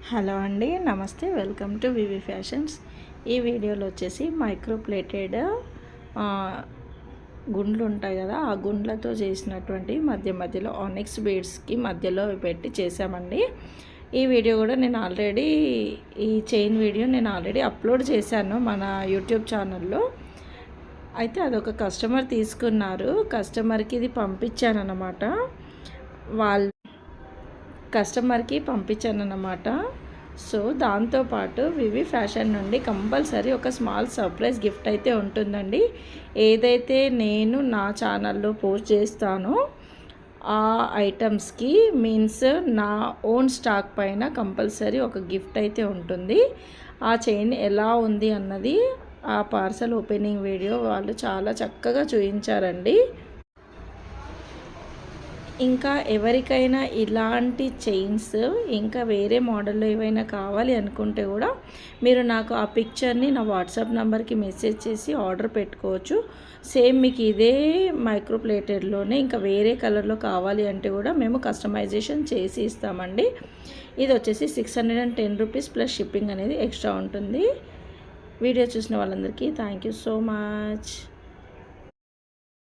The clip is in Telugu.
హలో అండి, నమస్తే. Welcome to V V fashions. ఈ వీడియోలో వచ్చేసి మైక్రో ప్లేటెడ్ గుండ్లు ఉంటాయి కదా, ఆ గుండ్లతో చేసినటువంటి మధ్యలో ఆనిక్స్ బీడ్స్కి మధ్యలో పెట్టి చేసామండి. ఈ వీడియో కూడా నేను ఆల్రెడీ ఈ చైన్ వీడియో నేను ఆల్రెడీ అప్లోడ్ చేశాను మన యూట్యూబ్ ఛానల్లో. అయితే అదొక కస్టమర్ తీసుకున్నారు. కస్టమర్కి ఇది పంపించాను అన్నమాట. కస్టమర్కి పంపించానన్నమాట. సో దాంతోపాటు వివి ఫ్యాషన్ నుండి కంపల్సరీ ఒక స్మాల్ సర్ప్రైజ్ గిఫ్ట్ అయితే ఉంటుందండి. ఏదైతే నేను నా ఛానల్లో పోస్ట్ చేస్తానో ఆ ఐటమ్స్కి మీన్స్ నా ఓన్ స్టాక్ పైన కంపల్సరీ ఒక గిఫ్ట్ అయితే ఉంటుంది. ఆ చైన్ ఎలా ఉంది అన్నది ఆ పార్సల్ ఓపెనింగ్ వీడియో వాళ్ళు చాలా చక్కగా చూపించారండి. ఇంకా ఎవరికైనా ఇలాంటి చైన్స్ ఇంకా వేరే మోడల్లో ఏవైనా కావాలి అనుకుంటే కూడా మీరు నాకు ఆ పిక్చర్ని నా వాట్సాప్ నెంబర్కి మెసేజ్ చేసి ఆర్డర్ పెట్టుకోవచ్చు. సేమ్ మీకు ఇదే మైక్రో ప్లేటెడ్లోనే ఇంకా వేరే కలర్లో కావాలి అంటే కూడా మేము కస్టమైజేషన్ చేసి ఇస్తామండి. ఇది వచ్చేసి 610 రూపీస్ ప్లస్ షిప్పింగ్ అనేది ఎక్స్ట్రా ఉంటుంది. వీడియో చూసిన వాళ్ళందరికీ థ్యాంక్ యూ సో మచ్.